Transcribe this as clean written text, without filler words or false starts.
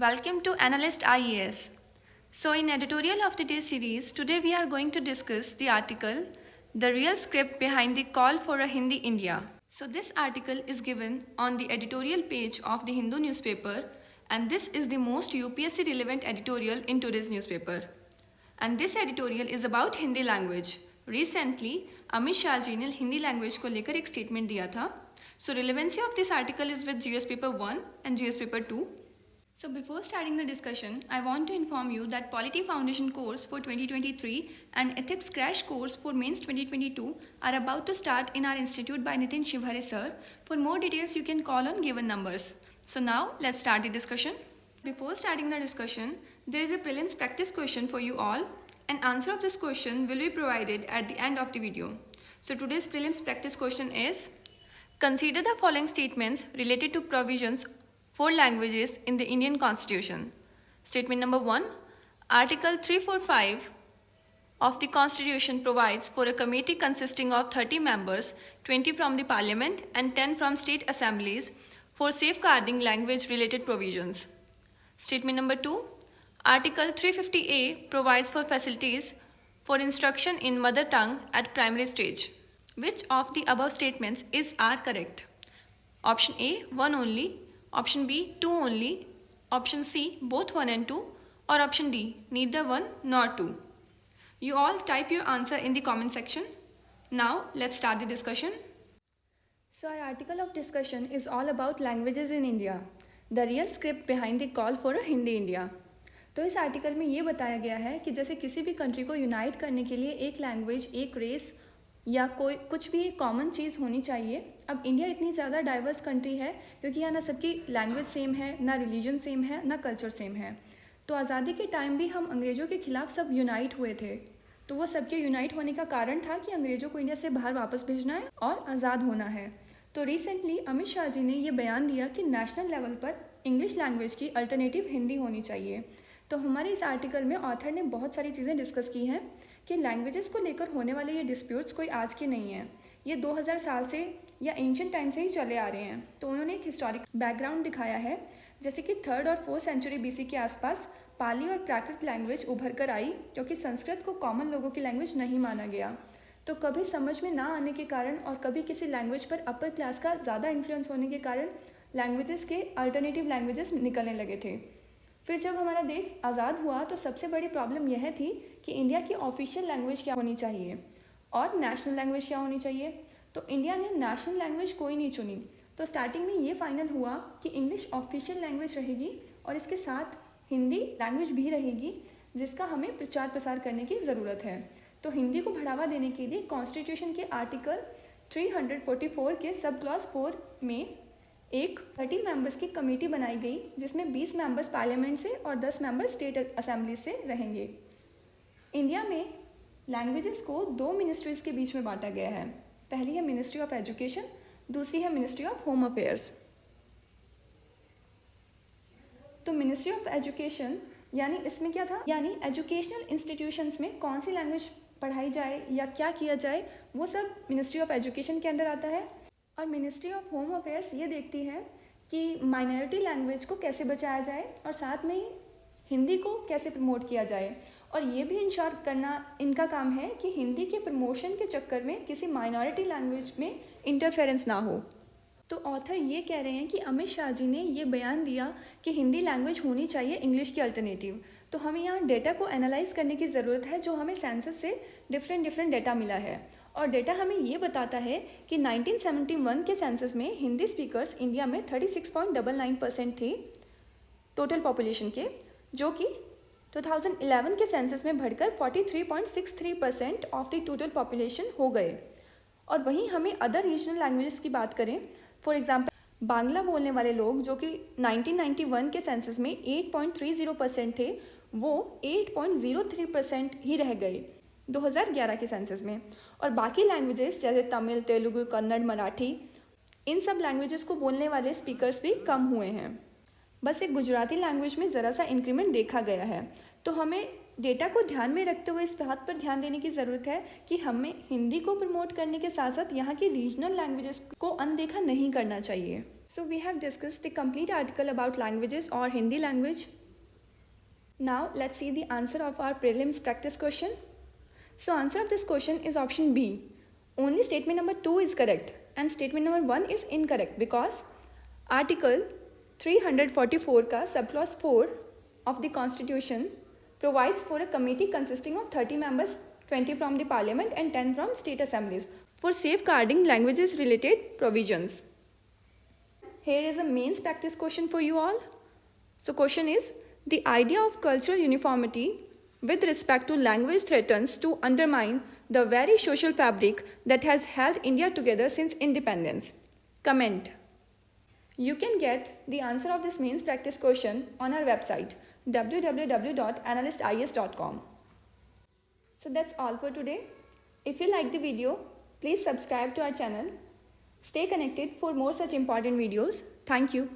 Welcome to Analyst IAS. So, in editorial of the day series, today we are going to discuss the article The Real Script Behind the Call for a Hindi India. So, this article is given on the editorial page of the Hindu newspaper, and this is the most UPSC relevant editorial in today's newspaper. And this editorial is about Hindi language. Recently, Amit Shah ji ने Hindi language को लेकर एक statement दिया था. So, relevancy of this article is with GS paper 1 and GS paper 2. So before starting the discussion, I want to inform you that Polity Foundation course for 2023 and Ethics Crash course for Mains 2022 are about to start in our institute by Nitin Shivhare sir. For more details, you can call on given numbers. So now let's start the discussion. Before starting the discussion, there is a prelims practice question for you all. An answer of this question will be provided at the end of the video. So today's prelims practice question is: consider the following statements related to provisions for languages in the Indian Constitution. Statement number 1. Article 345 of the Constitution provides for a committee consisting of 30 members, 20 from the Parliament and 10 from state assemblies for safeguarding language-related provisions. Statement number 2. Article 350A provides for facilities for instruction in mother tongue at primary stage. Which of the above statements are correct? Option A, 1 only. Option B, 2 only. Option C, both 1 and 2. Or option D, neither 1 nor 2. You all type your answer in the comment section. Now, let's start the discussion. So, our article of discussion is all about languages in India. The real script behind the call for a Hindi India. तो इस article में ये बताया गया है कि जैसे किसी भी कंट्री को यूनाइट करने के लिए एक लैंग्वेज, एक रेस या कोई कुछ भी एक कॉमन चीज़ होनी चाहिए. अब इंडिया इतनी ज़्यादा डाइवर्स कंट्री है क्योंकि यहाँ ना सबकी लैंग्वेज सेम है, ना रिलीजन सेम है, ना कल्चर सेम है. तो आज़ादी के टाइम भी हम अंग्रेज़ों के खिलाफ सब यूनाइट हुए थे. तो वो सबके यूनाइट होने का कारण था कि अंग्रेज़ों को इंडिया से बाहर वापस भेजना है और आज़ाद होना है. तो रिसेंटली अमित शाह जी ने ये बयान दिया कि नेशनल लेवल पर इंग्लिश लैंग्वेज की अल्टरनेटिव हिंदी होनी चाहिए. तो हमारे इस आर्टिकल में ऑथर ने बहुत सारी चीज़ें डिस्कस की हैं कि लैंग्वेजेस को लेकर होने वाले ये डिस्प्यूट्स कोई आज के नहीं हैं. ये 2000 साल से या एंशिएंट टाइम से ही चले आ रहे हैं. तो उन्होंने एक हिस्टोरिक बैकग्राउंड दिखाया है, जैसे कि 3rd और 4th सेंचुरी BC के आसपास पाली और प्राकृत लैंग्वेज उभर कर आई, क्योंकि संस्कृत को कॉमन लोगों की लैंग्वेज नहीं माना गया. तो कभी समझ में ना आने के कारण और कभी किसी लैंग्वेज पर अपर क्लास का ज़्यादा इन्फ्लुएंस होने के कारण लैंग्वेजेस के अल्टरनेटिव लैंग्वेजेस निकलने लगे थे. फिर जब हमारा देश आज़ाद हुआ तो सबसे बड़ी प्रॉब्लम यह थी कि इंडिया की ऑफिशियल लैंग्वेज क्या होनी चाहिए और नेशनल लैंग्वेज क्या होनी चाहिए. तो इंडिया ने नेशनल लैंग्वेज कोई नहीं चुनी. तो स्टार्टिंग में ये फाइनल हुआ कि इंग्लिश ऑफिशियल लैंग्वेज रहेगी और इसके साथ हिंदी लैंग्वेज भी रहेगी, जिसका हमें प्रचार प्रसार करने की ज़रूरत है. तो हिंदी को बढ़ावा देने के लिए कॉन्स्टिट्यूशन के आर्टिकल 344 के सब क्लॉज 4 में एक 30 मेंबर्स की कमेटी बनाई गई, जिसमें 20 मेंबर्स पार्लियामेंट से और 10 मेंबर्स स्टेट असेंबली से रहेंगे. इंडिया में लैंग्वेजेस को 2 मिनिस्ट्रीज़ के बीच में बांटा गया है. पहली है मिनिस्ट्री ऑफ एजुकेशन, दूसरी है मिनिस्ट्री ऑफ होम अफेयर्स. तो मिनिस्ट्री ऑफ एजुकेशन यानी इसमें क्या था, यानी एजुकेशनल इंस्टीट्यूशंस में कौन सी लैंग्वेज पढ़ाई जाए या क्या किया जाए, वो सब मिनिस्ट्री ऑफ एजुकेशन के अंदर आता है. और मिनिस्ट्री ऑफ होम अफेयर्स ये देखती है कि माइनॉरिटी लैंग्वेज को कैसे बचाया जाए और साथ में ही हिंदी को कैसे प्रमोट किया जाए. और ये भी इंश्योर करना इनका काम है कि हिंदी के प्रमोशन के चक्कर में किसी माइनॉरिटी लैंग्वेज में इंटरफेरेंस ना हो. तो ऑथर ये कह रहे हैं कि अमित शाह जी ने ये बयान दिया कि हिंदी लैंग्वेज होनी चाहिए इंग्लिश की अल्टरनेटिव. तो हमें यहाँ डेटा को एनालाइज करने की ज़रूरत है, जो हमें सेंसस से डिफरेंट डेटा मिला है. और डेटा हमें ये बताता है कि 1971 के सेंसस में हिंदी स्पीकर्स इंडिया में 36.99% थे टोटल पॉपुलेशन के, जो कि 2011 के सेंसस में बढ़कर 43.63% ऑफ द टोटल पॉपुलेशन हो गए. और वहीं हमें अदर रीजनल लैंग्वेजेस की बात करें, फॉर एग्जांपल बांग्ला बोलने वाले लोग जो कि 1991 के सेंसस में 8.30% थे, वो 8.03% ही रह गए 2011 के सेंसस में. और बाकी लैंग्वेजेस जैसे तमिल, तेलुगु, कन्नड़, मराठी, इन सब लैंग्वेजेस को बोलने वाले स्पीकर्स भी कम हुए हैं. बस एक गुजराती लैंग्वेज में ज़रा सा इंक्रीमेंट देखा गया है. तो हमें डेटा को ध्यान में रखते हुए इस बात पर ध्यान देने की ज़रूरत है कि हमें हिंदी को प्रमोट करने के साथ साथ यहाँ की रीजनल लैंग्वेजेस को अनदेखा नहीं करना चाहिए. So we have discussed the complete article about languages और Hindi language. Now let's see the answer of our prelims practice question. So answer of this question is option B. Only statement number 2 is correct and statement number 1 is incorrect because article 344 का subclause 4 of the constitution provides for a committee consisting of 30 members, 20 from the parliament and 10 from state assemblies for safeguarding languages related provisions. Here is a mains practice question for you all. So question is, the idea of cultural uniformity with respect to language threatens to undermine the very social fabric that has held India together since independence. Comment. You can get the answer of this mains practice question on our website www.analystis.com. So that's all for today. If you like the video, please subscribe to our channel. Stay connected for more such important videos. Thank you.